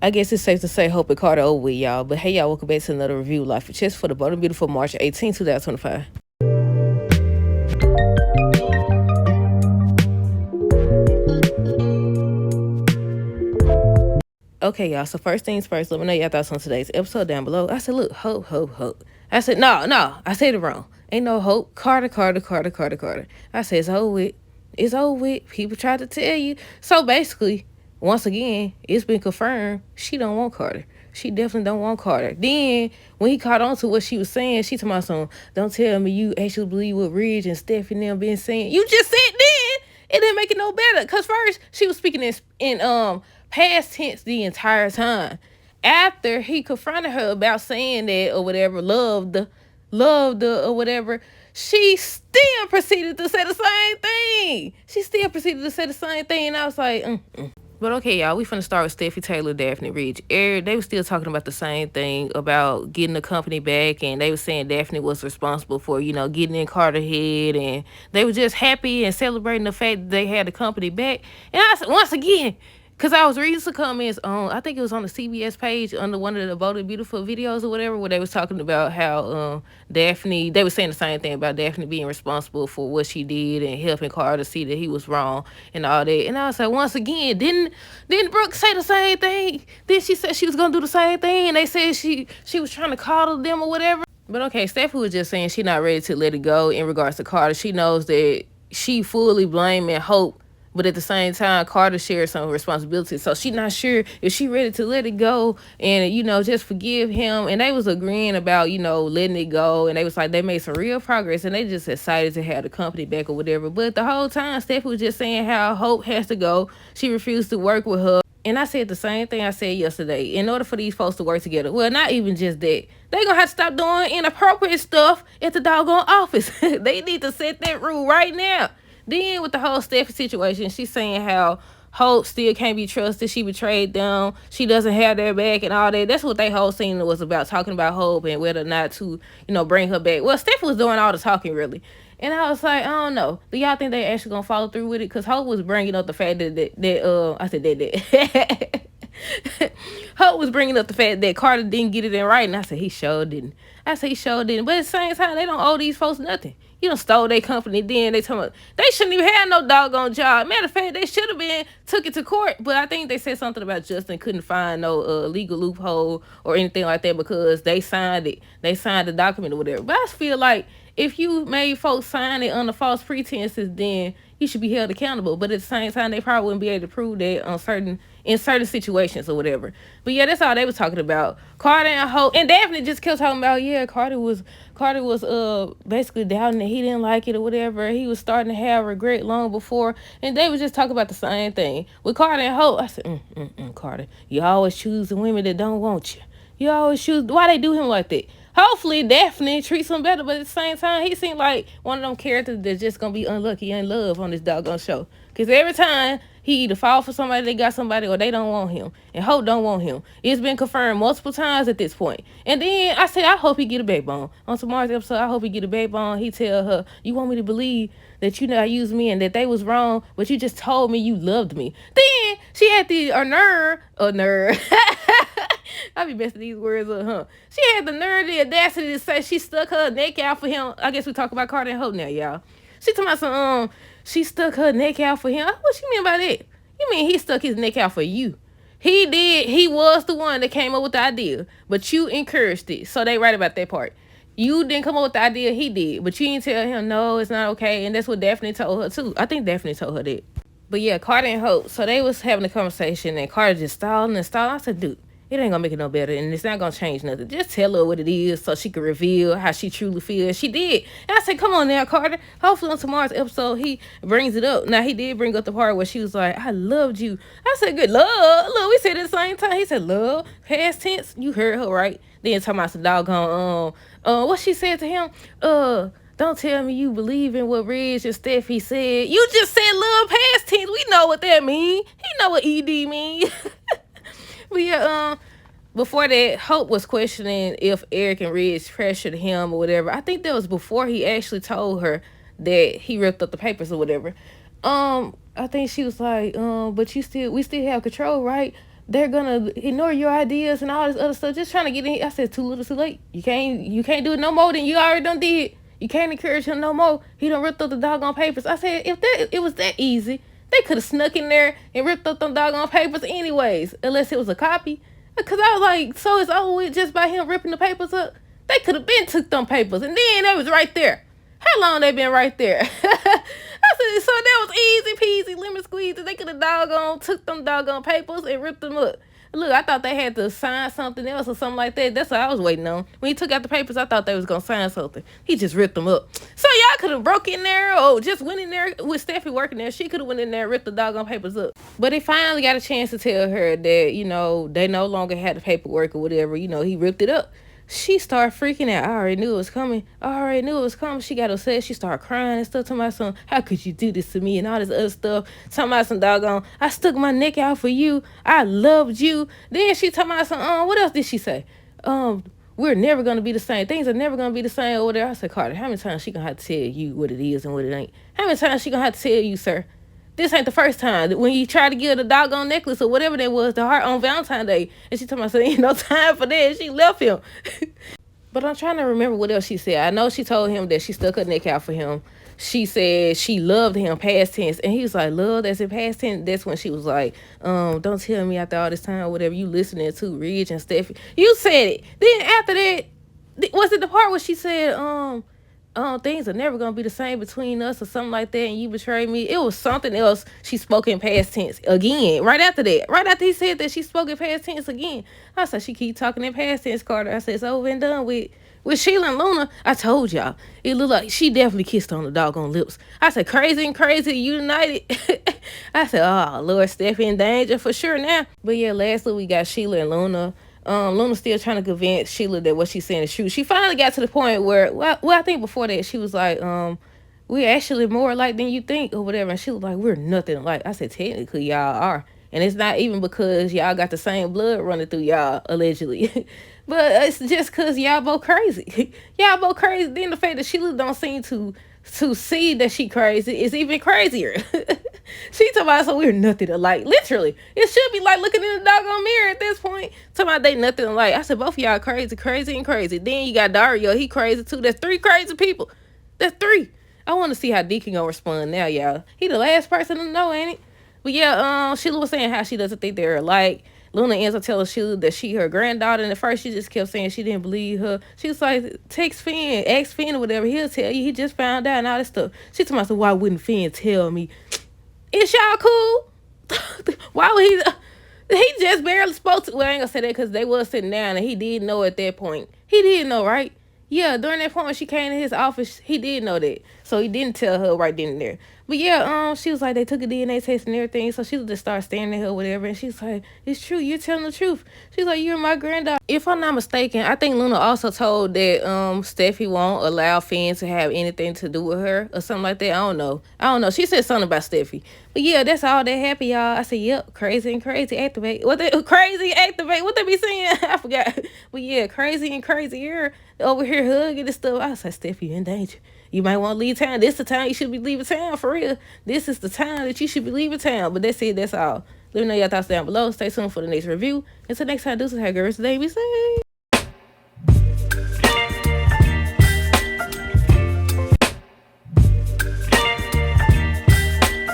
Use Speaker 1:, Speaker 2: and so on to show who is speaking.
Speaker 1: I guess it's safe to say Hope and Carter over with, y'all. But hey, y'all, welcome back to another review Life for Chess for the Bold and Beautiful March 18, 2025. Okay, y'all. So first things first, let me know your thoughts on today's episode down below. I said, look, hope. I said, no, I said it wrong. Ain't no hope. Carter. I said, it's over with. It's over with. People tried to tell you. So basically, once again, it's been confirmed she don't want Carter. She definitely don't want Carter. Then, when he caught on to what she was saying, she told my son, don't tell me you actually believe what Ridge and Stephanie them been saying. You just said then. It didn't make it no better. Because first, she was speaking in past tense the entire time. After he confronted her about saying that or whatever, loved the or whatever, she still proceeded to say the same thing. And I was like, But okay, y'all, we finna start with Steffi Taylor, Daphne Ridge. They were still talking about the same thing about getting the company back, and they were saying Daphne was responsible for, getting in Carter head, and they were just happy and celebrating the fact that they had the company back. And I said, once again, because I was reading some comments on, I think it was on the CBS page under one of the Bold and Beautiful videos or whatever, where they was talking about how Daphne, they were saying the same thing about Daphne being responsible for what she did and helping Carter see that he was wrong and all that. And I was like, once again, didn't Brooke say the same thing? Then she said she was going to do the same thing, and they said she was trying to coddle them or whatever. But okay, Stephanie was just saying she not ready to let it go in regards to Carter. She knows that she fully blaming Hope, but at the same time, Carter shares some responsibility. So she not sure if she ready to let it go and, just forgive him. And they was agreeing about, letting it go. And they was like, they made some real progress and they just excited to have the company back or whatever. But the whole time, Stephanie was just saying how Hope has to go. She refused to work with her. And I said the same thing I said yesterday. In order for these folks to work together, well, not even just that, they gonna have to stop doing inappropriate stuff at the doggone office. They need to set that rule right now. Then with the whole Steffi situation, she's saying how Hope still can't be trusted. She betrayed them. She doesn't have their back and all that. That's what they whole scene was about, talking about Hope and whether or not to, bring her back. Well, Steffi was doing all the talking, really. And I was like, I don't know. Do y'all think they actually gonna follow through with it? Because Hope was bringing up the fact I said that. Hope was bringing up the fact that Carter didn't get it in writing. I said, he sure didn't. But at the same time, they don't owe these folks nothing. You done stole their company. Then they told me they shouldn't even have no doggone job. Matter of fact, they should have been took it to court. But I think they said something about Justin couldn't find no legal loophole or anything like that because they signed it. They signed the document or whatever. But I just feel like if you made folks sign it under false pretenses, then you should be held accountable. But at the same time, they probably wouldn't be able to prove that in certain situations or whatever. But yeah, that's all they was talking about. Carter and Hope, and Daphne just kept talking about, yeah, Carter was basically doubting that he didn't like it or whatever. He was starting to have regret long before, and they was just talking about the same thing with Carter and Hope. I said, Carter, you always choose the women that don't want you. You always choose. Why they do him like that? Hopefully Daphne treats him better, but at the same time, he seemed like one of them characters that's just gonna be unlucky in love on this doggone show. Cause every time he either fall for somebody, they got somebody, or they don't want him. And Hope don't want him. It's been confirmed multiple times at this point. And then I said, I hope he get a backbone. On tomorrow's episode, I hope he get a backbone. He tell her, you want me to believe that you not used me and that they was wrong, but you just told me you loved me. Then she had the nerve. I be messing these words up, huh? She had the nerve, the audacity to say she stuck her neck out for him. I guess we talk about Carter and Hope now, y'all. She talking about some, she stuck her neck out for him. What she mean by that? You mean he stuck his neck out for you? He did. He was the one that came up with the idea, but you encouraged it. So they right about that part. You didn't come up with the idea, he did, but you didn't tell him, no, it's not okay. And that's what Daphne told her, too. I think Daphne told her that. But yeah, Carter and Hope, so they was having a conversation, and Carter just stalled. I said, dude, it ain't gonna make it no better, and it's not gonna change nothing. Just tell her what it is so she can reveal how she truly feels. She did. And I said, come on now, Carter. Hopefully on tomorrow's episode, he brings it up. Now, he did bring up the part where she was like, I loved you. I said, good love. Look, we said it at the same time. He said, love, past tense. You heard her, right? Then talking about some doggone, what she said to him, don't tell me you believe in what Ridge and Steffi said. You just said love past tense. We know what that mean. He know what ED mean. But yeah, before that, Hope was questioning if Eric and Ridge pressured him or whatever. I think that was before he actually told her that he ripped up the papers or whatever. I think she was like, but we still have control, right? they're gonna ignore your ideas and all this other stuff, just trying to get in. I said, too little, too late. You can't do it no more than you already done did. You can't encourage him no more. He done ripped up the doggone papers. I said, if it was that easy, they could have snuck in there and ripped up them doggone papers anyways, unless it was a copy. Cause I was like, so it's over with just by him ripping the papers up. They could have been took them papers, and then they was right there. How long they been right there? I said, so that was easy peasy, lemon squeezy. They could have doggone took them doggone papers and ripped them up. Look, I thought they had to sign something else or something like that. That's what I was waiting on. When he took out the papers, I thought they was gonna sign something. He just ripped them up. So y'all could have broke in there or just went in there with Steffi working there. She could have went in there and ripped the doggone papers up. But they finally got a chance to tell her that, they no longer had the paperwork or whatever. He ripped it up. She started freaking out. I already knew it was coming. She got upset. She started crying and stuff. Talking about some, how could you do this to me and all this other stuff. Talking about some doggone, I stuck my neck out for you. I loved you. Then she talking about some, what else did she say? We're never going to be the same. Things are never going to be the same over there. I said, Carter, how many times she going to have to tell you what it is and what it ain't? How many times she going to have to tell you, sir? This ain't the first time. When you tried to give her the doggone necklace or whatever that was, the heart on Valentine's Day, and she told me, ain't no time for that, and she left him. But I'm trying to remember what else she said. I know she told him that she stuck her neck out for him. She said she loved him, past tense. And he was like, love, that's in past tense. That's when she was like, don't tell me after all this time, or whatever you listening to, Ridge and Steffi. You said it. Then after that, was it the part where she said, things are never gonna be the same between us or something like that, and you betrayed me? It was something else she spoke in past tense again. Right after that, right after he said that, she spoke in past tense again. I said, she keep talking in past tense, Carter. I said, it's over and done with Sheila and Luna. I told y'all, it looked like she definitely kissed on the doggone lips. I said, crazy and crazy united. I said, oh Lord, Steffi in danger for sure now. But yeah, lastly we got Sheila and Luna. Luna's still trying to convince Sheila that what she's saying is true. She finally got to the point where, well, I think before that, she was like, we're actually more alike than you think or whatever. And she was like, we're nothing alike. I said, technically, y'all are. And it's not even because y'all got the same blood running through y'all, allegedly. But it's just because y'all both crazy. Y'all both crazy. Then the fact that Sheila don't seem to see that she crazy is even crazier. She talking about, so we're nothing alike. Literally. It should be like looking in the doggone mirror at this point. Talking about they nothing alike. I said, both of y'all crazy and crazy. Then you got Dario. He crazy too. That's 3 crazy people. That's 3. I want to see how Deacon gonna respond now, y'all. He the last person to know, ain't it? But yeah, Sheila was saying how she doesn't think they're alike. Luna ends up telling Sheila that she her granddaughter, and at first she just kept saying she didn't believe her. She was like, text Finn, ask Finn or whatever, he'll tell you. He just found out and all this stuff. She told me, so why wouldn't Finn tell me? Is y'all cool? Why would he just barely spoke to, well, I ain't gonna say that because they was sitting down and he did know at that point. He did know, right? Yeah, during that point when she came to his office, he did know that. So he didn't tell her right then and there. But yeah, she was like, they took a DNA test and everything. So she would just start staring at her or whatever. And she's like, it's true, you're telling the truth. She's like, you're my granddaughter. If I'm not mistaken, I think Luna also told that Steffi won't allow Finn to have anything to do with her or something like that. I don't know. She said something about Steffi. But yeah, that's all that happened, y'all. I said, yep, crazy and crazy activate. Crazy activate? What they be saying? I forgot. But yeah, crazy and crazier over here hugging and stuff. I said, Steffi, you're in danger. You might want to leave town. This is the time you should be leaving town, for real. This is the time that you should be leaving town. But that's it. That's all. Let me know your thoughts down below. Stay tuned for the next review. Until next time, deuces, have a good rest of the day. Be safe.